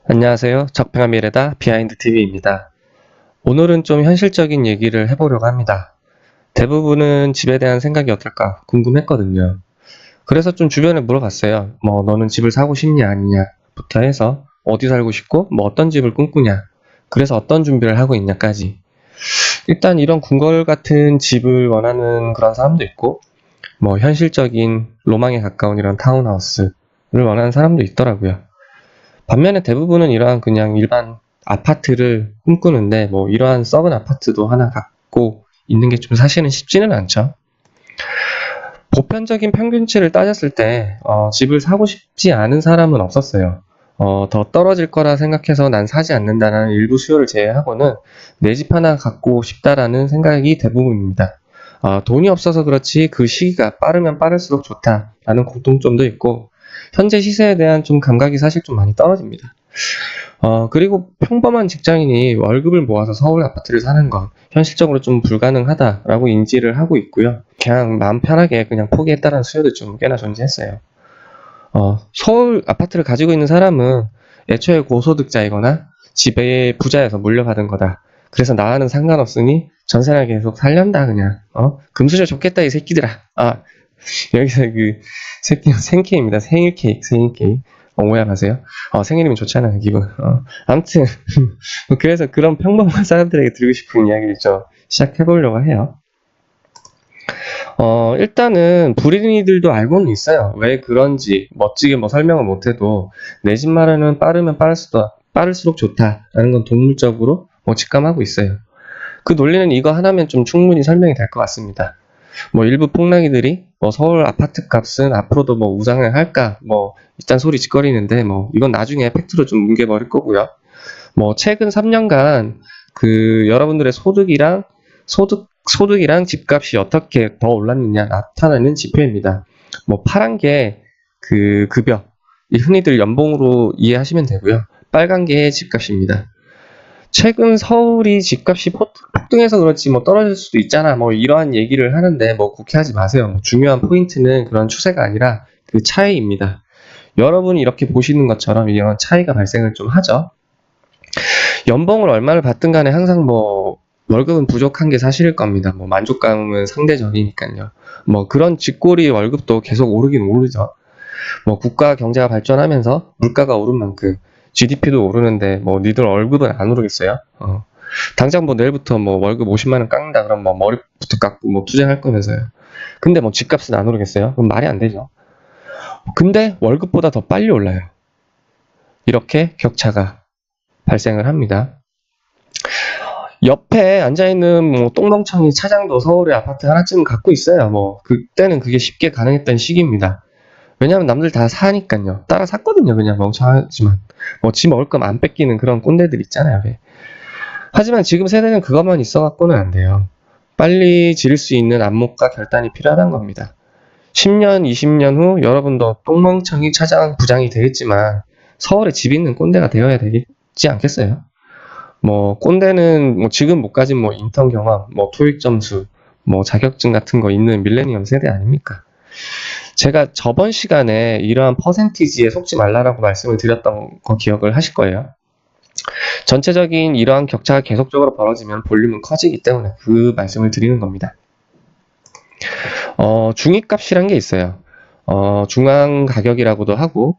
안녕하세요. 적폐와 미래다 비하인드 TV입니다. 오늘은 좀 현실적인 얘기를 해보려고 합니다. 대부분은 집에 대한 생각이 어떨까 궁금했거든요. 그래서 좀 주변에 물어봤어요. 너는 집을 사고 싶냐 아니냐부터 해서 어디 살고 싶고 어떤 집을 꿈꾸냐, 그래서 어떤 준비를 하고 있냐까지. 일단 이런 궁궐 같은 집을 원하는 그런 사람도 있고, 현실적인 로망에 가까운 이런 타운하우스를 원하는 사람도 있더라고요. 반면에 대부분은 이러한 그냥 일반 아파트를 꿈꾸는데, 이러한 썩은 아파트도 하나 갖고 있는 게 좀 사실은 쉽지는 않죠. 보편적인 평균치를 따졌을 때 집을 사고 싶지 않은 사람은 없었어요. 더 떨어질 거라 생각해서 난 사지 않는다는 일부 수요를 제외하고는 내 집 하나 갖고 싶다라는 생각이 대부분입니다. 돈이 없어서 그렇지 그 시기가 빠르면 빠를수록 좋다라는 공통점도 있고, 현재 시세에 대한 좀 감각이 사실 좀 많이 떨어집니다. 그리고 평범한 직장인이 월급을 모아서 서울 아파트를 사는 건 현실적으로 좀 불가능하다라고 인지를 하고 있고요. 그냥 마음 편하게 그냥 포기했다는 수요도 좀 꽤나 존재했어요. 서울 아파트를 가지고 있는 사람은 애초에 고소득자이거나 집에 부자에서 물려받은 거다. 그래서 나와는 상관없으니 전세나 계속 살련다 그냥. 금수저 좋겠다 이 새끼들아. 여기서 그 새끼 생케입니다. 생일 케이크, 생일 케이크. 오해 마세요. 생일이면 좋잖아요, 기분. 아무튼 그래서 그런 평범한 사람들에게 드리고 싶은 이야기를 좀 시작해보려고 해요. 일단은 불인이들도 알고는 있어요. 왜 그런지 멋지게 설명을 못해도 내 집 마련은 빠르면 빠를수록 좋다라는 건 동물적으로 직감하고 있어요. 그 논리는 이거 하나면 좀 충분히 설명이 될 것 같습니다. 일부 폭락이들이 서울 아파트 값은 앞으로도 우상을 할까 일단 소리 짓거리는데, 이건 나중에 팩트로 좀 뭉개버릴 거고요. 최근 3년간 그 여러분들의 소득이랑 집값이 어떻게 더 올랐느냐 나타나는 지표입니다. 파란 게 그 급여, 흔히들 연봉으로 이해하시면 되고요. 빨간 게 집값입니다. 최근 서울이 집값이 폭등해서 그렇지 떨어질 수도 있잖아 이러한 얘기를 하는데 국회하지 마세요. 중요한 포인트는 그런 추세가 아니라 그 차이입니다. 여러분이 이렇게 보시는 것처럼 이런 차이가 발생을 좀 하죠. 연봉을 얼마를 받든 간에 항상 월급은 부족한 게 사실일 겁니다. 만족감은 상대적이니까요. 그런 쥐꼬리 월급도 계속 오르긴 오르죠. 국가 경제가 발전하면서 물가가 오른 만큼 GDP도 오르는데 니들 월급은 안 오르겠어요? 당장 내일부터 월급 50만 원 깎는다 그러면 머리부터 깎고 투쟁할 거면서요. 근데 집값은 안 오르겠어요? 그럼 말이 안 되죠. 근데 월급보다 더 빨리 올라요. 이렇게 격차가 발생을 합니다. 옆에 앉아있는 똥멍청이 차장도 서울에 아파트 하나쯤 갖고 있어요. 그때는 그게 쉽게 가능했던 시기입니다. 왜냐면 남들 다 사니까요. 따라 샀거든요. 그냥 멍청하지만 지 먹을 거면 안 뺏기는 그런 꼰대들 있잖아요. 하지만 지금 세대는 그것만 있어갖고는 안 돼요. 빨리 지를 수 있는 안목과 결단이 필요하다는 겁니다. 10년, 20년 후 여러분도 똥멍청이 차장 부장이 되겠지만 서울에 집 있는 꼰대가 되어야 되지 않겠어요? 꼰대는 지금 못 가진 인턴 경험, 토익 점수, 자격증 같은 거 있는 밀레니엄 세대 아닙니까? 제가 저번 시간에 이러한 퍼센티지에 속지 말라라고 말씀을 드렸던 거 기억을 하실 거예요. 전체적인 이러한 격차가 계속적으로 벌어지면 볼륨은 커지기 때문에 그 말씀을 드리는 겁니다. 중위값이란 게 있어요. 중앙 가격이라고도 하고,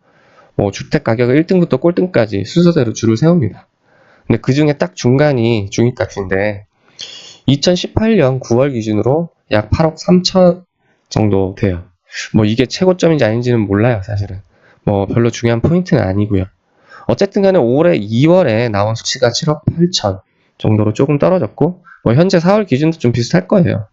주택 가격을 1등부터 꼴등까지 순서대로 줄을 세웁니다. 근데 그 중에 딱 중간이 중위값인데, 2018년 9월 기준으로 약 8억 3천 정도 돼요. 이게 최고점인지 아닌지는 몰라요, 사실은. 별로 중요한 포인트는 아니고요. 어쨌든 간에 올해 2월에 나온 수치가 7억 8천 정도로 조금 떨어졌고, 현재 4월 기준도 좀 비슷할 거예요.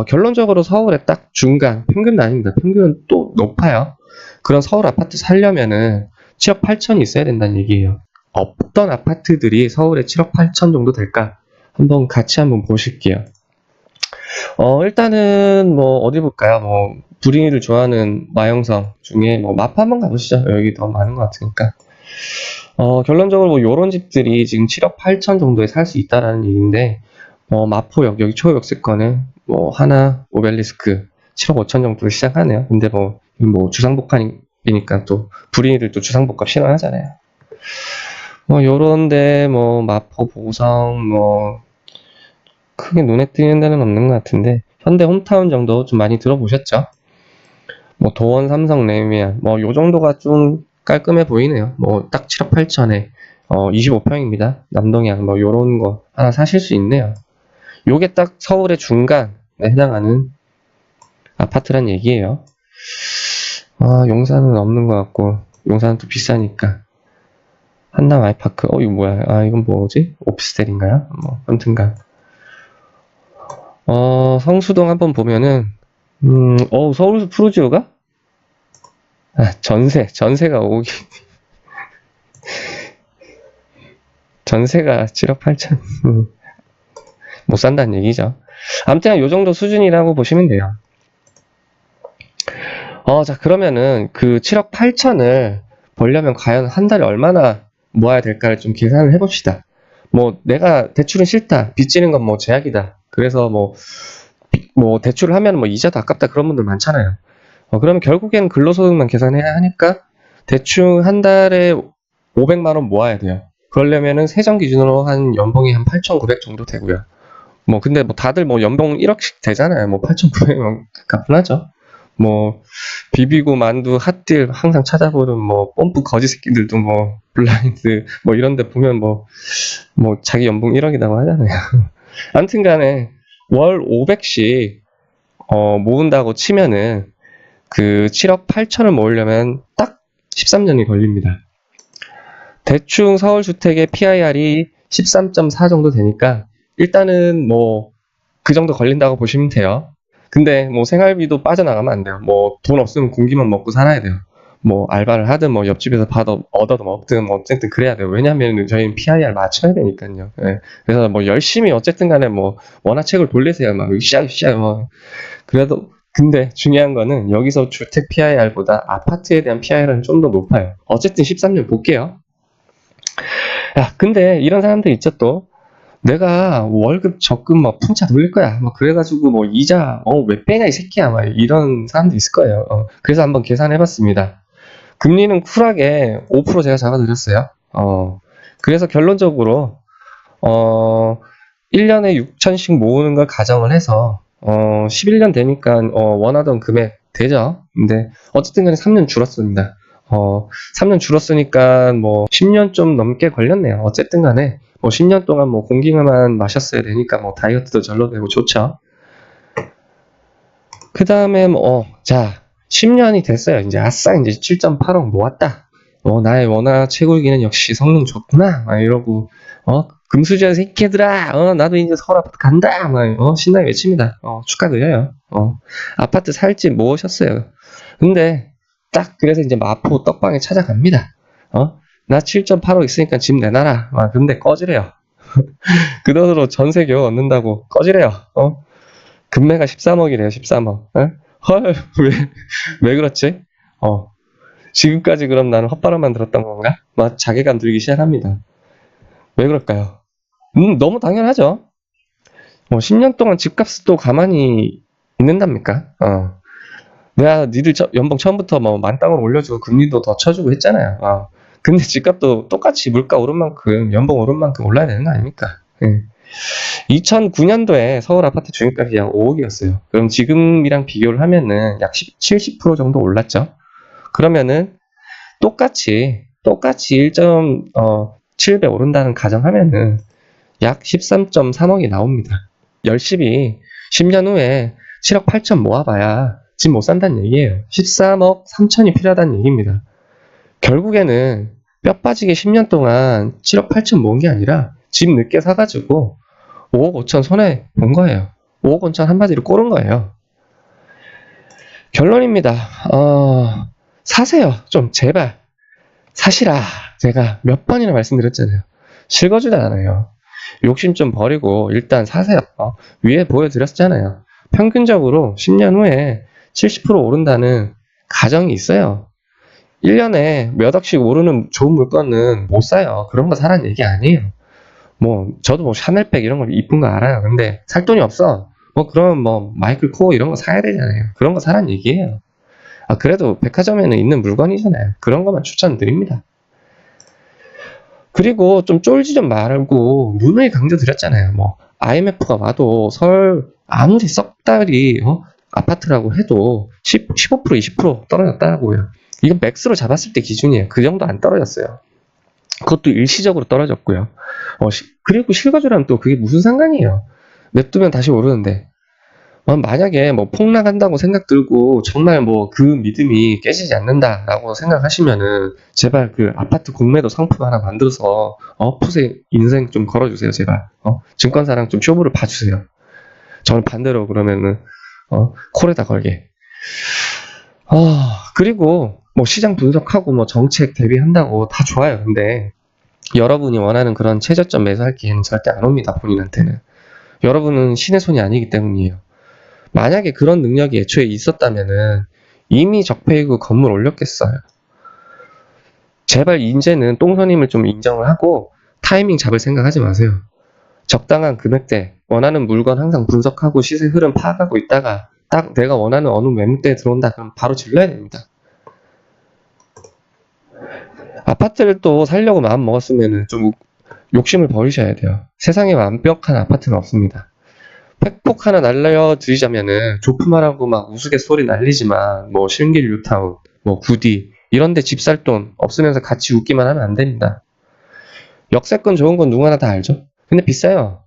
결론적으로 서울의 딱 중간, 평균은 아닙니다. 평균은 또 높아요. 그런 서울 아파트 살려면은 7억 8천이 있어야 된다는 얘기예요. 어떤 아파트들이 서울에 7억 8천 정도 될까? 같이 한번 보실게요. 일단은 어디 볼까요? 불인이를 좋아하는 마영성 중에 마포 한번 가보시죠. 여기 더 많은 것 같으니까. 결론적으로 요런 집들이 지금 7억 8천 정도에 살 수 있다라는 얘기인데, 마포역, 여기 초역세권은 하나, 오벨리스크 7억 5천 정도로 시작하네요. 근데 주상복합이니까 또 불인이들 또 주상복합 싫어하잖아요. 뭐 요런데 뭐 마포, 보성 뭐 크게 눈에 띄는 데는 없는 것 같은데 현대 홈타운 정도 좀 많이 들어보셨죠? 뭐 도원, 삼성, 레미안 뭐 요 정도가 좀 깔끔해 보이네요. 뭐 딱 7억 8천에 25평입니다. 남동향 뭐 요런 거 하나 사실 수 있네요. 요게 딱 서울의 중간에 해당하는 아파트란 얘기예요. 용산은 없는 것 같고 용산은 또 비싸니까 한남 아이파크 이거 뭐야? 이건 뭐지? 오피스텔인가요? 뭐 아무튼간 성수동 한번 보면은 서울 프루지오가 전세가 오기 전세가 7억 8천 못 산다는 얘기죠. 아무튼 요 정도 수준이라고 보시면 돼요. 자 그러면은 그 7억 8천을 벌려면 과연 한 달에 얼마나 모아야 될까를 좀 계산을 해봅시다. 뭐 내가 대출은 싫다, 빚지는 건 뭐 제약이다. 그래서 뭐 대출을 하면 뭐 이자도 아깝다 그런 분들 많잖아요. 그러면 결국엔 근로소득만 계산해야 하니까 대충 한 달에 500만 원 모아야 돼요. 그러려면은 세전 기준으로 한 연봉이 한 8,900 정도 되고요. 뭐 근데 뭐 다들 뭐 연봉 1억씩 되잖아요. 뭐 8,900원 가뿐하죠. 뭐 비비고 만두 핫딜 항상 찾아보는 뭐 뽐뿌 거지 새끼들도 뭐 블라인드 뭐 이런 데 보면 뭐 자기 연봉 1억이라고 하잖아요. 아무튼 간에 월 500씩 모은다고 치면은 그 7억 8천을 모으려면 딱 13년이 걸립니다. 대충 서울주택의 PIR이 13.4 정도 되니까 일단은 뭐 그 정도 걸린다고 보시면 돼요. 근데 뭐 생활비도 빠져나가면 안 돼요. 뭐 돈 없으면 공기만 먹고 살아야 돼요. 뭐 알바를 하든 뭐 옆집에서 얻어도 먹든 뭐 어쨌든 그래야 돼요. 왜냐면 저희는 PIR 맞춰야 되니까요. 예. 그래서 뭐 열심히 어쨌든 간에 뭐 원화책을 돌리세요. 막 으쌰으쌰 뭐 그래도 근데 중요한 거는 여기서 주택 PIR보다 아파트에 대한 PIR은 좀 더 높아요. 어쨌든 13년 볼게요. 야, 근데 이런 사람들 있죠 또. 내가 월급 적금 뭐 풍차 돌릴 거야. 뭐 그래가지고 뭐 이자 왜 빼냐 이 새끼야. 막 이런 사람도 있을 거예요. 그래서 한번 계산해봤습니다. 금리는 쿨하게 5% 제가 잡아드렸어요. 그래서 결론적으로 1년에 6천씩 모으는 걸 가정을 해서 11년 되니까 원하던 금액 되죠. 근데 어쨌든 간에 3년 줄었습니다. 3년 줄었으니까 뭐 10년 좀 넘게 걸렸네요. 어쨌든 간에 뭐 10년 동안 뭐 공기만 마셨어야 되니까 뭐 다이어트도 절로 되고 좋죠. 그 다음에 자 10년이 됐어요. 이제 아싸 이제 7.8억 모았다. 나의 원화 채굴기는 역시 성능 좋구나. 막 이러고 금수저 새끼들아 나도 이제 서울 아파트 간다. 막 신나게 외칩니다. 축하드려요. 아파트 살지 모으셨어요. 근데 딱 그래서 이제 마포 떡방에 찾아갑니다. 나 7.85 있으니까 집 내놔라. 근데 꺼지래요. 그 돈으로 전세 겨우 얻는다고 꺼지래요. 금매가 13억이래요. 13억. 헐, 왜 그렇지? 지금까지 그럼 나는 헛바람만 들었던 건가? 막 자괴감 들기 시작합니다. 왜 그럴까요? 너무 당연하죠. 10년 동안 집값도 가만히 있는답니까? 내가 니들 연봉 처음부터 뭐 만땅으로 올려주고 금리도 더 쳐주고 했잖아요. 근데 집값도 똑같이 물가 오른 만큼 연봉 오른 만큼 올라야 되는 거 아닙니까? 2009년도에 서울 아파트 중위값이 약 5억이었어요. 그럼 지금이랑 비교를 하면은 약 70% 정도 올랐죠. 그러면은 똑같이 1.7배 오른다는 가정하면은 약 13.3억이 나옵니다. 열심히 10년 후에 7억 8천 모아봐야 집 못 산다는 얘기예요. 13억 3천이 필요하다는 얘기입니다. 결국에는 뼈 빠지게 10년 동안 7억 8천 모은 게 아니라 집 늦게 사가지고 5억 5천 손해 본 거예요. 5억 5천 한마디로 꼬른 거예요. 결론입니다. 사세요. 좀 제발 사시라. 제가 몇 번이나 말씀드렸잖아요. 실거주도 않아요. 욕심 좀 버리고 일단 사세요. 위에 보여드렸잖아요. 평균적으로 10년 후에 70% 오른다는 가정이 있어요. 1년에 몇 억씩 오르는 좋은 물건은 못 사요. 그런 거 사라는 얘기 아니에요. 저도 샤넬백 이런 거 이쁜 거 알아요. 근데 살 돈이 없어. 그럼 마이클 코어 이런 거 사야 되잖아요. 그런 거 사라는 얘기예요. 그래도 백화점에는 있는 물건이잖아요. 그런 것만 추천드립니다. 그리고 좀 쫄지 좀 말고 눈을 강조드렸잖아요. 뭐 IMF가 와도 서울 아무리 썩 달이 아파트라고 해도 15% 20% 떨어졌다고요. 이건 맥스로 잡았을 때 기준이에요. 그 정도 안 떨어졌어요. 그것도 일시적으로 떨어졌고요. 그리고 실거주랑 또 그게 무슨 상관이에요. 냅두면 다시 오르는데. 만약에 뭐 폭락한다고 생각 들고 정말 뭐 그 믿음이 깨지지 않는다라고 생각하시면은 제발 그 아파트 공매도 상품 하나 만들어서 풋에 인생 좀 걸어주세요. 제발. 증권사랑 좀 쇼부를 봐주세요. 저는 반대로 그러면은 콜에다 걸게. 그리고 뭐 시장 분석하고 뭐 정책 대비한다고 다 좋아요. 근데 여러분이 원하는 그런 최저점 매수할 기회는 절대 안 옵니다. 본인한테는. 여러분은 신의 손이 아니기 때문이에요. 만약에 그런 능력이 애초에 있었다면은 이미 적폐이고 건물 올렸겠어요. 제발 이제는 똥선임을 좀 인정을 하고 타이밍 잡을 생각하지 마세요. 적당한 금액대, 원하는 물건 항상 분석하고 시세 흐름 파악하고 있다가 딱 내가 원하는 어느 매물대에 들어온다 그럼 바로 질러야 됩니다. 아파트를 또 살려고 마음 먹었으면 좀 욕심을 버리셔야 돼요. 세상에 완벽한 아파트는 없습니다. 팩폭 하나 날려드리자면은 조품하라고 막 우스갯소리 날리지만 뭐 신길 뉴타운, 뭐 구디 이런데 집 살 돈 없으면서 같이 웃기만 하면 안 됩니다. 역세권 좋은 건 누구나 다 알죠. 근데 비싸요.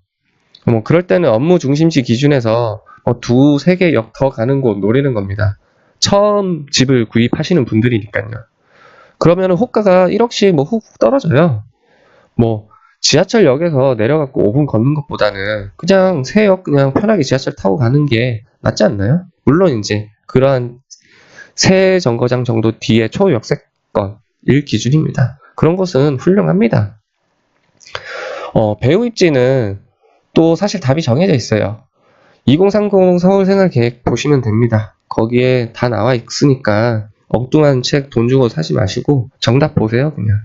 뭐 그럴 때는 업무 중심지 기준에서 두세 개 역 더 가는 곳 노리는 겁니다. 처음 집을 구입하시는 분들이니까요. 그러면은 호가가 1억씩 뭐 훅 떨어져요. 뭐 지하철역에서 내려갖고 5분 걷는 것보다는 그냥 새역 그냥 편하게 지하철 타고 가는 게 낫지 않나요? 물론 이제 그러한 새 정거장 정도 뒤에 초역세권일 기준입니다. 그런 곳은 훌륭합니다. 배우 입지는 또 사실 답이 정해져 있어요. 2030 서울생활계획 보시면 됩니다. 거기에 다 나와 있으니까 엉뚱한 책 돈 주고 사지 마시고 정답 보세요 그냥.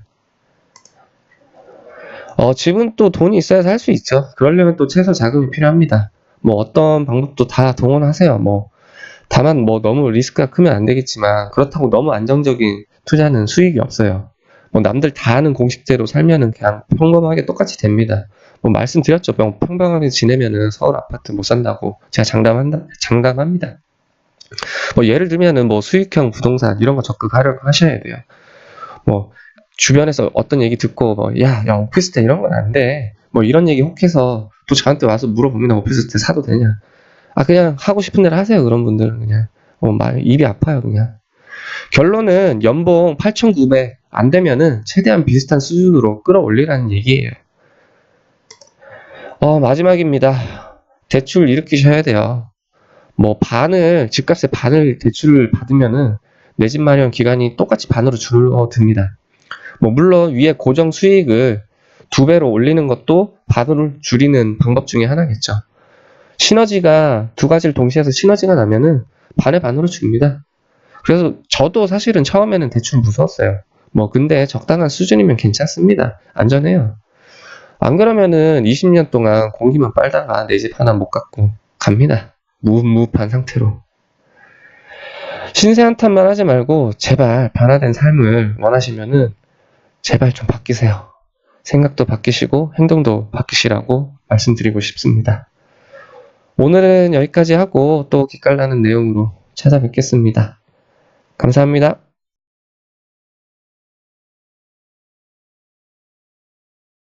집은 또 돈이 있어야 살 수 있죠. 그러려면 또 최소 자금이 필요합니다. 뭐 어떤 방법도 다 동원하세요. 뭐 다만 뭐 너무 리스크가 크면 안 되겠지만 그렇다고 너무 안정적인 투자는 수익이 없어요. 뭐 남들 다 아는 공식대로 살면은 그냥 평범하게 똑같이 됩니다. 뭐 말씀드렸죠. 평범하게 지내면은 서울 아파트 못 산다고 제가 장담합니다. 뭐 예를 들면은 뭐 수익형 부동산 이런 거 적극하려고 하셔야 돼요. 뭐 주변에서 어떤 얘기 듣고 뭐 야 오피스텔 이런 건 안 돼. 뭐 이런 얘기 혹해서 또 저한테 와서 물어보면 오피스텔 사도 되냐? 그냥 하고 싶은 대로 하세요. 그런 분들은 그냥 입이 아파요 그냥. 결론은 연봉 8,900 안 되면은 최대한 비슷한 수준으로 끌어올리라는 얘기예요. 마지막입니다. 대출 일으키셔야 돼요. 뭐 집값의 반을 대출을 받으면은 내 집 마련 기간이 똑같이 반으로 줄어듭니다. 뭐 물론 위에 고정 수익을 2배로 올리는 것도 반으로 줄이는 방법 중에 하나겠죠. 시너지가 두 가지를 동시에 해서 시너지가 나면은 반의 반으로 줍니다. 그래서 저도 사실은 처음에는 대출 무서웠어요. 뭐 근데 적당한 수준이면 괜찮습니다. 안전해요. 안 그러면은 20년 동안 공기만 빨다가 내 집 하나 못 갖고 갑니다. 무흡무흡한 상태로. 신세 한탄만 하지 말고 제발 변화된 삶을 원하시면은 제발 좀 바뀌세요. 생각도 바뀌시고 행동도 바뀌시라고 말씀드리고 싶습니다. 오늘은 여기까지 하고 또 기깔나는 내용으로 찾아뵙겠습니다. 감사합니다.